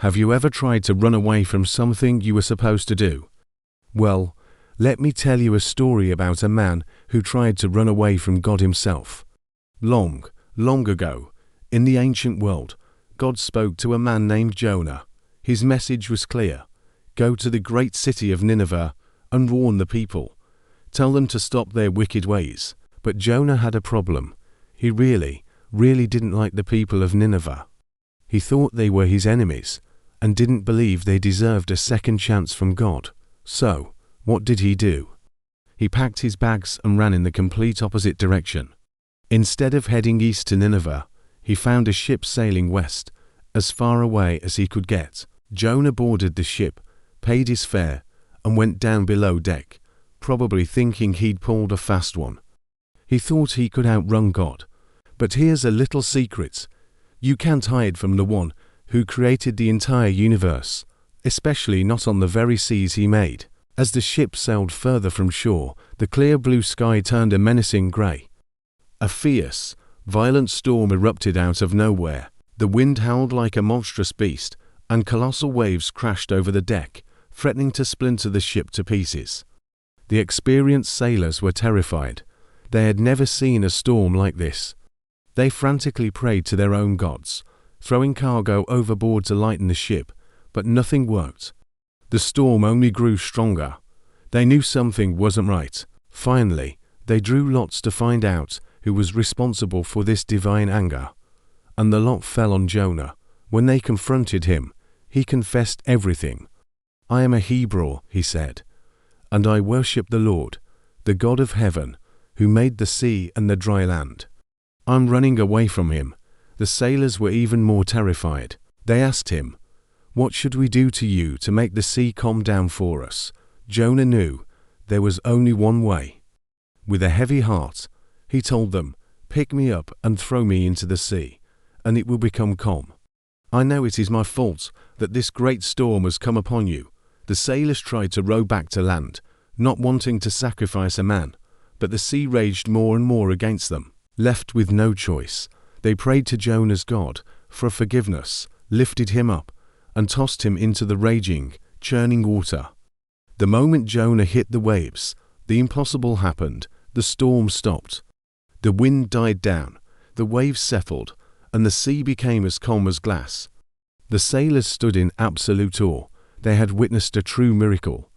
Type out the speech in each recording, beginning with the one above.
Have you ever tried to run away from something you were supposed to do? Well, let me tell you a story about a man who tried to run away from God himself. Long, long ago, in the ancient world, God spoke to a man named Jonah. His message was clear. Go to the great city of Nineveh and warn the people. Tell them to stop their wicked ways. But Jonah had a problem. He really didn't like the people of Nineveh. He thought they were his enemies and didn't believe they deserved a second chance from God. So, what did he do? He packed his bags and ran in the complete opposite direction. Instead of heading east to Nineveh, he found a ship sailing west, as far away as he could get. Jonah boarded the ship, paid his fare, and went down below deck, probably thinking he'd pulled a fast one. He thought he could outrun God. But here's a little secret. You can't hide from the one who created the entire universe, especially not on the very seas he made. As the ship sailed further from shore, the clear blue sky turned a menacing grey. A fierce, violent storm erupted out of nowhere. The wind howled like a monstrous beast, and colossal waves crashed over the deck, threatening to splinter the ship to pieces. The experienced sailors were terrified. They had never seen a storm like this. They frantically prayed to their own gods, throwing cargo overboard to lighten the ship, but nothing worked. The storm only grew stronger. They knew something wasn't right. Finally, they drew lots to find out who was responsible for this divine anger. And the lot fell on Jonah. When they confronted him, he confessed everything. "I am a Hebrew," he said, "and I worship the Lord, the God of heaven, who made the sea and the dry land. I'm running away from him." The sailors were even more terrified. They asked him, "What should we do to you to make the sea calm down for us?" Jonah knew there was only one way. With a heavy heart, he told them, "Pick me up and throw me into the sea, and it will become calm. I know it is my fault that this great storm has come upon you." The sailors tried to row back to land, not wanting to sacrifice a man, but the sea raged more and more against them. Left with no choice, they prayed to Jonah's God for forgiveness, lifted him up, and tossed him into the raging, churning water. The moment Jonah hit the waves, the impossible happened. The storm stopped. The wind died down, the waves settled, and the sea became as calm as glass. The sailors stood in absolute awe. They had witnessed a true miracle,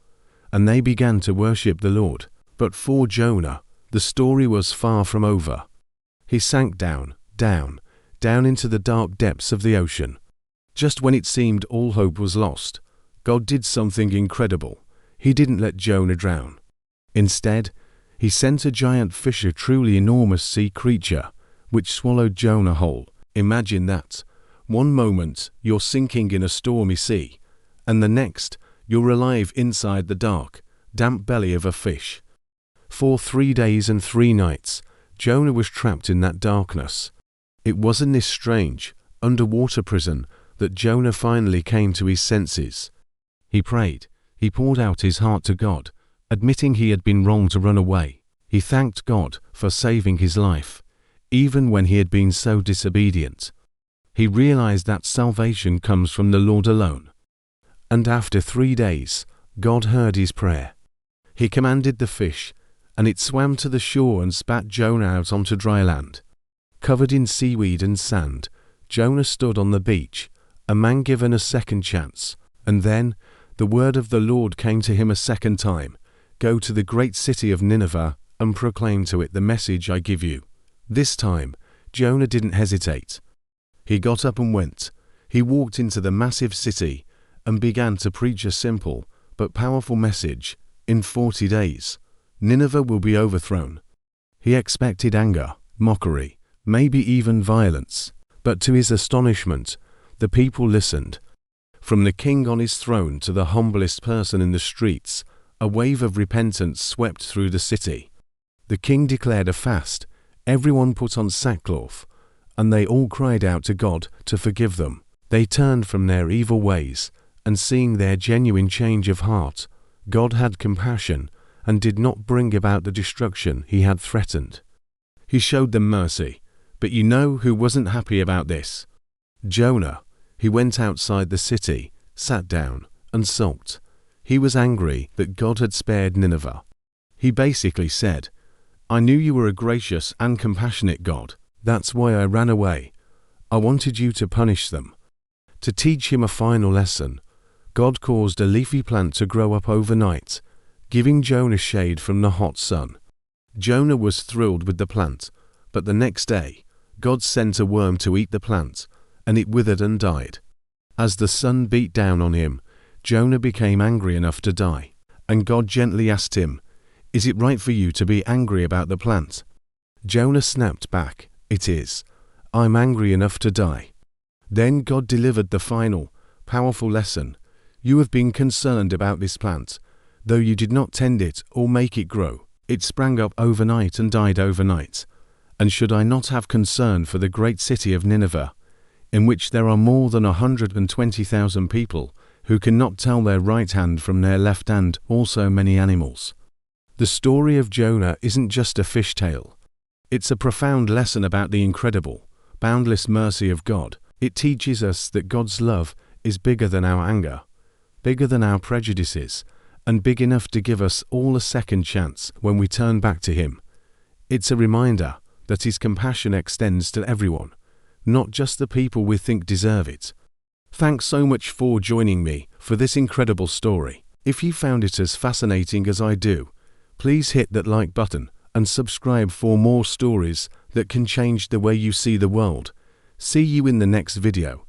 and they began to worship the Lord. But for Jonah, the story was far from over. He sank down into the dark depths of the ocean. Just when it seemed all hope was lost, God did something incredible. He didn't let Jonah drown. Instead, he sent a giant fish, a truly enormous sea creature, which swallowed Jonah whole. Imagine that. One moment, you're sinking in a stormy sea, and the next, you're alive inside the dark, damp belly of a fish. For 3 days and 3 nights, Jonah was trapped in that darkness. It was in this strange, underwater prison that Jonah finally came to his senses. He prayed. He poured out his heart to God, admitting he had been wrong to run away. He thanked God for saving his life, even when he had been so disobedient. He realized that salvation comes from the Lord alone. And after 3 days, God heard his prayer. He commanded the fish, and it swam to the shore and spat Jonah out onto dry land. Covered in seaweed and sand, Jonah stood on the beach, a man given a second chance. And then, the word of the Lord came to him a second time. "Go to the great city of Nineveh and proclaim to it the message I give you." This time, Jonah didn't hesitate. He got up and went. He walked into the massive city and began to preach a simple but powerful message. In 40 days, Nineveh will be overthrown. He expected anger, mockery, maybe even violence. But to his astonishment, the people listened. From the king on his throne to the humblest person in the streets, a wave of repentance swept through the city. The king declared a fast. Everyone put on sackcloth, and they all cried out to God to forgive them. They turned from their evil ways, and seeing their genuine change of heart, God had compassion and did not bring about the destruction he had threatened. He showed them mercy. But you know who wasn't happy about this? Jonah. He went outside the city, sat down, and sulked. He was angry that God had spared Nineveh. He basically said, "I knew you were a gracious and compassionate God. That's why I ran away. I wanted you to punish them." To teach him a final lesson, God caused a leafy plant to grow up overnight, giving Jonah shade from the hot sun. Jonah was thrilled with the plant, but the next day, God sent a worm to eat the plant, and it withered and died. As the sun beat down on him, Jonah became angry enough to die, and God gently asked him, "Is it right for you to be angry about the plant?" Jonah snapped back, "It is. I'm angry enough to die." Then God delivered the final, powerful lesson. "You have been concerned about this plant. Though you did not tend it or make it grow, it sprang up overnight and died overnight. And should I not have concern for the great city of Nineveh, in which there are more than 120,000 people who cannot tell their right hand from their left hand, also many animals?" The story of Jonah isn't just a fish tale. It's a profound lesson about the incredible, boundless mercy of God. It teaches us that God's love is bigger than our anger, bigger than our prejudices, and big enough to give us all a second chance when we turn back to Him. It's a reminder that His compassion extends to everyone, not just the people we think deserve it. Thanks so much for joining me for this incredible story. If you found it as fascinating as I do, please hit that like button and subscribe for more stories that can change the way you see the world. See you in the next video.